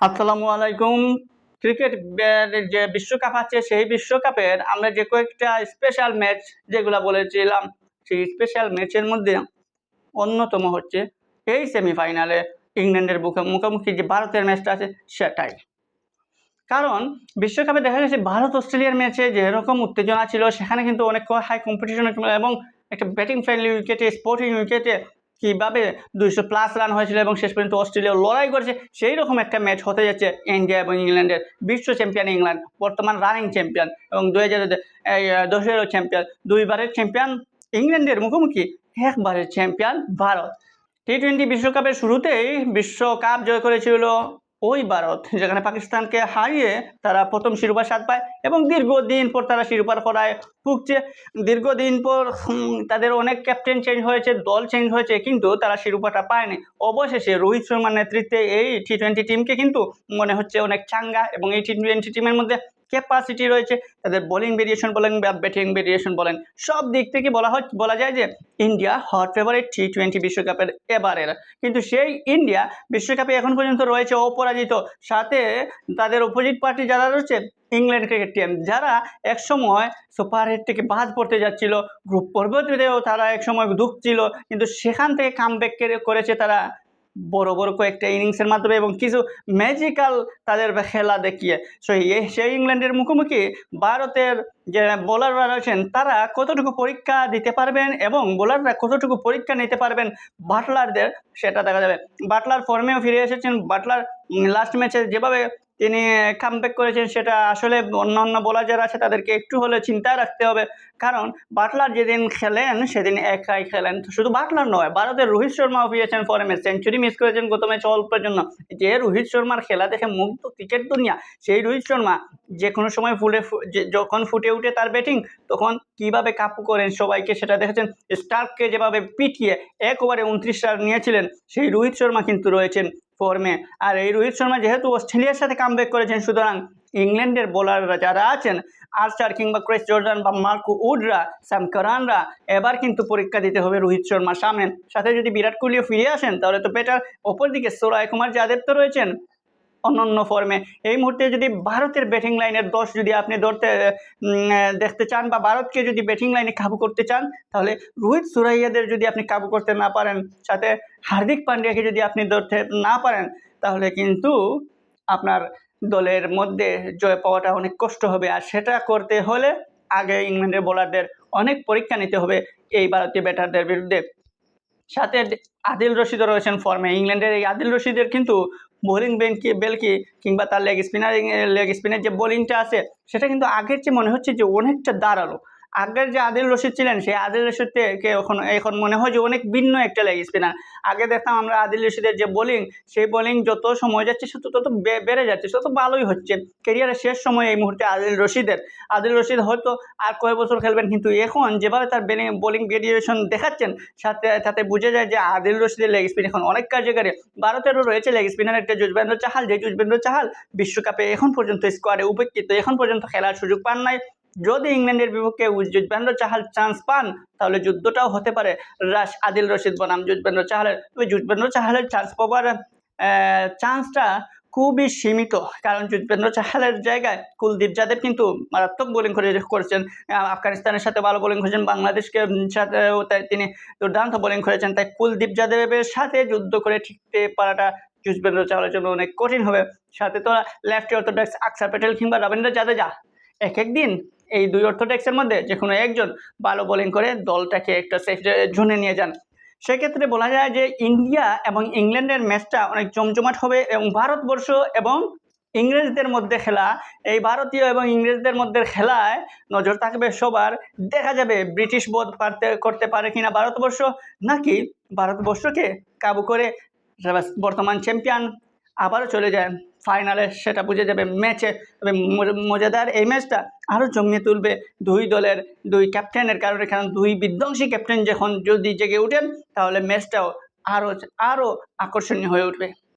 আসসালামু আলাইকুম। ক্রিকেট যে বিশ্বকাপ আছে সেই বিশ্বকাপের আমরা যে কয়েকটা স্পেশাল ম্যাচ যেগুলা বলেছিলাম, সেই স্পেশাল ম্যাচের মধ্যে অন্যতম হচ্ছে এই সেমিফাইনালে ইংল্যান্ডের মুখোমুখি যে ভারতের ম্যাচটা আছে সেটাই। কারণ বিশ্বকাপে দেখা গেছে ভারত অস্ট্রেলিয়ার ম্যাচে যেরকম উত্তেজনা ছিল সেখানে কিন্তু অনেক হাই কম্পিটিশন এবং একটা ব্যাটিং ফ্রেন্ডলি উইকেটে, স্পোর্টিং উইকেটে কীভাবে 200+ রান হয়েছিল এবং শেষ পর্যন্ত অস্ট্রেলিয়া লড়াই করেছে, সেই রকম একটা ম্যাচ হতে যাচ্ছে ইন্ডিয়া এবং ইংল্যান্ডের। বিশ্ব চ্যাম্পিয়ন ইংল্যান্ড, বর্তমান রানিং চ্যাম্পিয়ন, এবং 2010-এরও চ্যাম্পিয়ন, দুইবারের চ্যাম্পিয়ন ইংল্যান্ডের মুখোমুখি একবারের চ্যাম্পিয়ন ভারত। টি-20 বিশ্বকাপের শুরুতেই বিশ্বকাপ জয় করেছিল ওই ভারত, যেখানে পাকিস্তানকে হারিয়ে তারা প্রথম শিরোপা স্বাদ পায় এবং দীর্ঘদিন পর তারা শিরোপার খরায় ভুগছে। দীর্ঘদিন পর তাদের অনেক ক্যাপ্টেন চেঞ্জ হয়েছে, দল চেঞ্জ হয়েছে, কিন্তু তারা শিরোপাটা পায়নি। অবশেষে রোহিত শর্মার নেতৃত্বে এই টি-20 টিমকে কিন্তু মনে হচ্ছে অনেক চাঙ্গা, এবং এই টি-20 টিমের মধ্যে ক্যাপাসিটি রয়েছে। তাদের বোলিং ভেরিয়েশন বলেন বা ব্যাটিং ভেরিয়েশন বলেন, সব দিক থেকে বলা যায় যে ইন্ডিয়া হট ফেভারিট টি-20 বিশ্বকাপের এবারের। কিন্তু সেই ইন্ডিয়া বিশ্বকাপে এখন পর্যন্ত রয়েছে অপরাজিত। সাথে তাদের অপোজিট পার্টি যারা রয়েছে ইংল্যান্ড ক্রিকেট টিম, যারা একসময় সুপার 8 থেকে বাদ পড়তে যাচ্ছিল, গ্রুপ পর্বতেও তারা একসময় ঢুকছিল, কিন্তু সেখান থেকে কামব্যাক করেছে তারা বড় বড় কয়েকটা ইনিংসের মাধ্যমে এবং কিছু ম্যাজিক্যাল তাদের খেলা দেখিয়ে। সেই ইংল্যান্ডের মুখোমুখি ভারতের যে বোলাররা রয়েছেন তারা কতটুকু পরীক্ষা দিতে পারবেন এবং বোলাররা কতটুকু পরীক্ষা নিতে পারবেন বাটলারদের, সেটা দেখা যাবে। বাটলার ফর্মেও ফিরে এসেছেন। বাটলার লাস্ট ম্যাচে যেভাবে তিনি কামব্যাক করেছেন সেটা আসলে অন্যান্য বোলার যারা আছে তাদেরকে একটু হলে চিন্তায় রাখতে হবে। কারণ বাটলার যেদিন খেলেন সেদিন একাই খেলেন। শুধু বাটলার নয়, ভারতের রোহিত শর্মাও ফিরেছেন ফর্মে, সেঞ্চুরি মিস করেছেন গত ম্যাচ অল্পের জন্য। যে রোহিত শর্মার খেলা দেখে মুগ্ধ ক্রিকেট দুনিয়া, সেই রোহিত শর্মা যে কোনো সময় যখন ফুটে উঠে তার ব্যাটিং, তখন কিভাবে কাবু করেন সবাইকে সেটা দেখেছেন। স্টার্ককে যেভাবে পিটিয়ে 1 ওভারে 29 রান নিয়েছিলেন, সেই রোহিত শর্মা কিন্তু রয়েছেন ফর্মে। আর এই রোহিত শর্মা যেহেতু অস্ট্রেলিয়ার সাথে কামব্যাক করেছেন, সুতরাং ইংল্যান্ডের বোলাররা যারা আছেন, আর্চার কিংবা ক্রিস জর্ডান বা মার্কো উডরা, স্যাম কারানরা, এবার কিন্তু পরীক্ষা দিতে হবে রোহিত শর্মার সামনে। সাথে যদি বিরাট কোহলিও ফিরে আসেন তাহলে তো বেটার। অপরদিকে সূর্য কুমার যাদব তো রয়েছেন অনন্য ফর্মে। এই মুহূর্তে যদি ভারতের ব্যাটিং লাইনের দোষ যদি আপনি দেখতে চান, বা ভারতকে যদি ব্যাটিং লাইনে কাবু করতে চান, তাহলে রোহিত সুরাইয়াদের যদি আপনি কাবু করতে না পারেন, সাথে হার্দিক পান্ডিয়াকে যদি আপনি ধরতে না পারেন, তাহলে কিন্তু আপনার দলের মধ্যে জয় পাওয়াটা অনেক কষ্ট হবে। আর সেটা করতে হলে আগে ইংল্যান্ডের বোলারদের অনেক পরীক্ষা নিতে হবে এই ভারতীয় ব্যাটারদের বিরুদ্ধে। সাথে আদিল রশিদও রয়েছেন ফর্মে। ইংল্যান্ডের এই আদিল রশিদের কিন্তু বোলিং বেলকি কিংবা তার লেগ স্পিনের যে বোলিংটা আছে সেটা কিন্তু আগের চেয়ে মনে হচ্ছে যে অনেকটা দাঁড়ালো। আগের যে আদিল রশিদ ছিলেন সেই আদিল রশিদকে এখন মনে হয় যে অনেক ভিন্ন একটা লেগ স্পিনার। আগে দেখতাম আমরা আদিল রশিদের যে বোলিং, সেই বোলিং যত সময় যাচ্ছে তত বেড়ে যাচ্ছে, তত ভালোই হচ্ছে। ক্যারিয়ারের শেষ সময় এই মুহূর্তে আদিল রশিদ হয়তো আর কয়েক বছর খেলবেন, কিন্তু এখন যেভাবে তার বোলিং ভেরিয়েশন দেখাচ্ছেন তাতে বোঝা যায় যে আদিল রশিদের লেগ স্পিন এখন অনেক কার্যকারী। ভারতেরও রয়েছে লেগ স্পিনার একটা যুজবেন্দ্র চাহাল, যে যুজবেন্দ্র চাহাল বিশ্বকাপে এখন পর্যন্ত স্কোয়াডে উপেক্ষিত, এখন পর্যন্ত খেলার সুযোগ পান নাই। যদি ইংল্যান্ডের বিপক্ষে যুজবেন্দ্র চাহাল চান্স পান, তাহলে যুদ্ধটাও হতে পারে আদিল রশিদ বনাম যুজবেন্দ্র চাহালের। তবে যুজবেন্দ্র চাহালের চান্স পাওয়ার চান্সটা খুবই সীমিত, কারণ যুজবেন্দ্র চাহালের জায়গায় কুলদীপ যাদব কিন্তু মারাত্মক বোলিং করেছেন। আফগানিস্তানের সাথে ভালো বোলিং করেছেন, বাংলাদেশকে সাথেও তিনি দুর্দান্ত বোলিং করেছেন। তাই কুলদীপ যাদবের সাথে যুদ্ধ করে ঠিকতে পারাটা যুজবেন্দ্র চাহালের জন্য অনেক কঠিন হবে। সাথে তো লেফট অর্থোডক্স আকসার প্যাটেল কিংবা রবীন্দ্র জাদেজা একদিন এই দুই অর্থোডক্সের মধ্যে যে কোনো একজন ভালো বোলিং করে দলটাকে একটা সেফ জোনে নিয়ে যান। সেক্ষেত্রে বলা যায় যে ইন্ডিয়া এবং ইংল্যান্ডের ম্যাচটা অনেক জমজমাট হবে, এবং ভারতবর্ষ এবং ইংরেজদের মধ্যে খেলা, এই ভারতীয় এবং ইংরেজদের মধ্যে খেলায় নজর থাকবে সবার। দেখা যাবে ব্রিটিশ বোধ করতে পারে কিনা ভারতবর্ষ, নাকি ভারতবর্ষকে কাবু করে বর্তমান চ্যাম্পিয়ন আবারও চলে যায় ফাইনালে, সেটা বুঝে যাবে ম্যাচে। তবে মজাদার এই ম্যাচটা আরও জমিয়ে তুলবে দুই দলের দুই ক্যাপ্টেনের কারণে, কারণ দুই বিধ্বংসী ক্যাপ্টেন যখন যদি জেগে উঠেন, তাহলে ম্যাচটাও আরও আকর্ষণীয় হয়ে উঠবে।